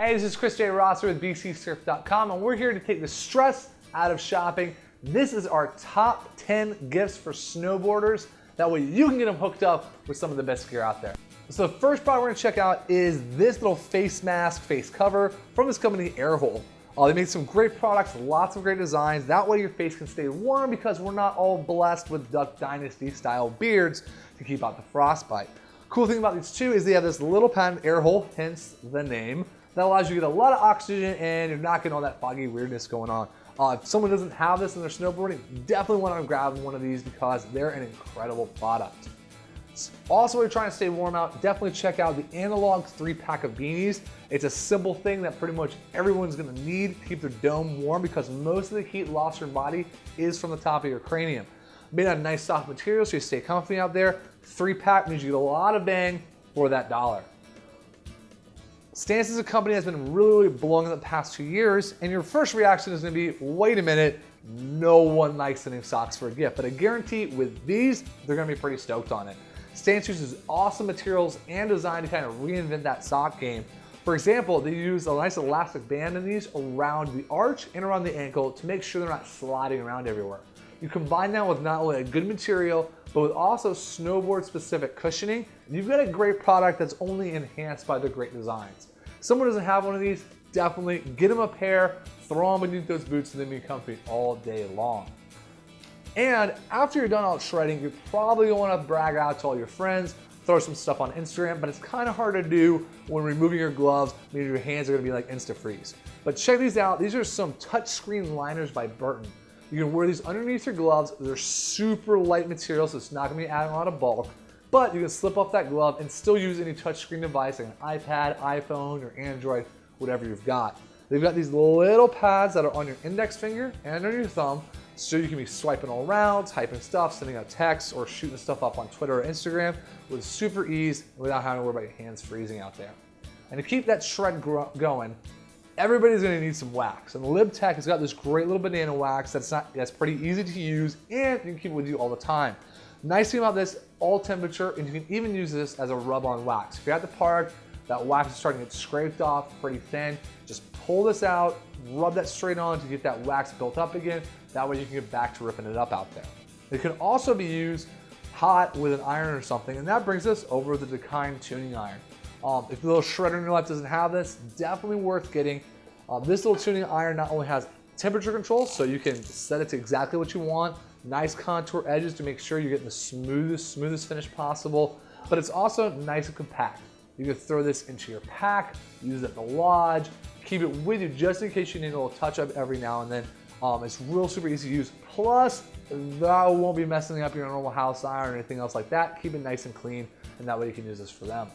Hey, this is Chris J. Rosser with bcsurf.com, and we're here to take the stress out of shopping. This is our top 10 gifts for snowboarders. That way you can get them hooked up with some of the best gear out there. So the first product we're gonna check out is this little face mask, face cover from this company, Airhole. They make some great products, lots of great designs. That way your face can stay warm because we're not all blessed with Duck Dynasty style beards to keep out the frostbite. Cool thing about these two is they have this little patent, Airhole, hence the name, that allows you to get a lot of oxygen and you're not getting all that foggy weirdness going on. If someone doesn't have this in their snowboarding, definitely want to grab one of these because they're an incredible product. Also, if you're trying to stay warm out, definitely check out the Analog 3-pack of beanies. It's a simple thing that pretty much everyone's gonna need to keep their dome warm because most of the heat lost in your body is from the top of your cranium. Made out of nice soft material so you stay comfy out there. 3-pack means you get a lot of bang for that dollar. Stance as a company has been really blowing in the past 2 years, and your first reaction is gonna be, wait a minute, no one likes sending socks for a gift, but I guarantee with these, they're gonna be pretty stoked on it. Stance uses awesome materials and design to kind of reinvent that sock game. For example, they use a nice elastic band in these around the arch and around the ankle to make sure they're not sliding around everywhere. You combine that with not only a good material, but with also snowboard specific cushioning, and you've got a great product that's only enhanced by the great designs. Someone doesn't have one of these, definitely get them a pair, throw them beneath those boots, and then be comfy all day long. And after you're done out shredding, you're probably gonna wanna brag out to all your friends, throw some stuff on Instagram, but it's kind of hard to do when removing your gloves, meaning your hands are gonna be like insta-freeze. But check these out, these are some touchscreen liners by Burton. You can wear these underneath your gloves. They're super light material, so it's not gonna be adding a lot of bulk, but you can slip off that glove and still use any touchscreen device like an iPad, iPhone, or Android, whatever you've got. They've got these little pads that are on your index finger and on your thumb, so you can be swiping all around, typing stuff, sending out texts, or shooting stuff up on Twitter or Instagram with super ease without having to worry about your hands freezing out there. And to keep that shred going, everybody's gonna need some wax. And Libtech has got this great little banana wax that's pretty easy to use and you can keep it with you all the time. Nice thing about this, all temperature, and you can even use this as a rub-on wax. If you're at the park, that wax is starting to get scraped off pretty thin, just pull this out, rub that straight on to get that wax built up again. That way you can get back to ripping it up out there. It can also be used hot with an iron or something, and that brings us over the Dakine tuning iron. If the little shredder in your life doesn't have this, definitely worth getting. This little tuning iron not only has temperature control, so you can set it to exactly what you want, nice contour edges to make sure you're getting the smoothest finish possible, but it's also nice and compact. You can throw this into your pack, use it at the lodge, keep it with you just in case you need a little touch up every now and then. It's real super easy to use. Plus, that won't be messing up your normal house iron or anything else like that. Keep it nice and clean, and that way you can use this for them.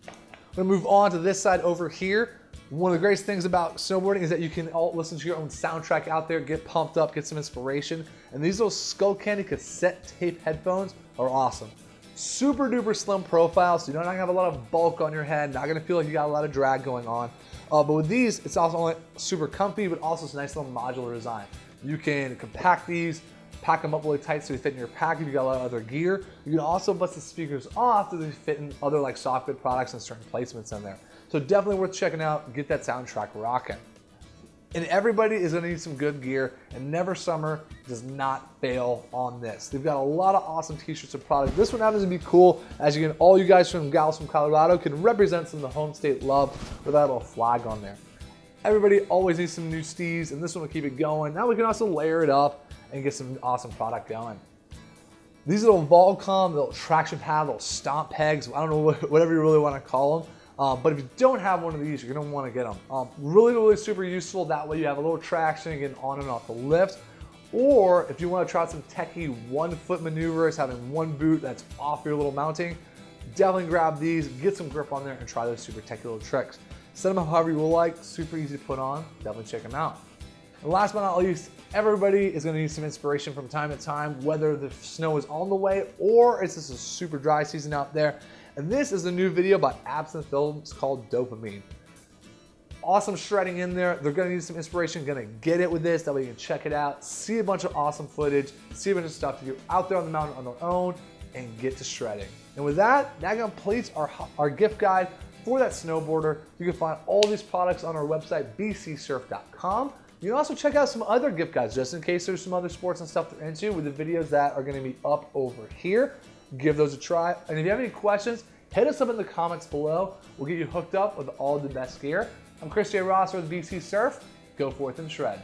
I'm gonna move on to this side over here. One of the greatest things about snowboarding is that you can all listen to your own soundtrack out there, get pumped up, get some inspiration. And these little Skullcandy Cassette tape headphones are awesome. Super duper slim profile, so you're not gonna have a lot of bulk on your head, not gonna feel like you got a lot of drag going on. But with these, it's also only super comfy, but also it's a nice little modular design. You can compact these, pack them up really tight so they fit in your pack if you got a lot of other gear. You can also bust the speakers off so they fit in other like softwood products and certain placements in there. So definitely worth checking out, get that soundtrack rocking. And everybody is gonna need some good gear, and Never Summer does not fail on this. They've got a lot of awesome t-shirts and products. This one happens to be cool, as you can, all you guys from gals from Colorado can represent some of the home state love with that little flag on there. Everybody always needs some new steves, and this one will keep it going. Now we can also layer it up and get some awesome product going. These little Volcom, little traction pad, little stomp pegs, I don't know, whatever you really wanna call them. But if you don't have one of these, you're gonna wanna get them. Really super useful. That way you have a little traction getting on and off the lift. Or if you wanna try some techie 1-foot maneuvers, having one boot that's off your little mounting, definitely grab these, get some grip on there, and try those super techie little tricks. Set them up however you will like, super easy to put on, definitely check them out. And last but not least, everybody is gonna need some inspiration from time to time, whether the snow is on the way or it's just a super dry season out there. And this is a new video by Absinthe Films called Dopamine. Awesome shredding in there. They're gonna need some inspiration, gonna get it with this, that way you can check it out, see a bunch of awesome footage, see a bunch of stuff to do out there on the mountain on their own, and get to shredding. And with that, that completes our gift guide for that snowboarder. You can find all these products on our website, bcsurf.com. You can also check out some other gift guides just in case there's some other sports and stuff they're into with the videos that are going to be up over here. Give those a try. And if you have any questions, hit us up in the comments below. We'll get you hooked up with all the best gear. I'm Chris J. Ross with BC Surf. Go forth and shred.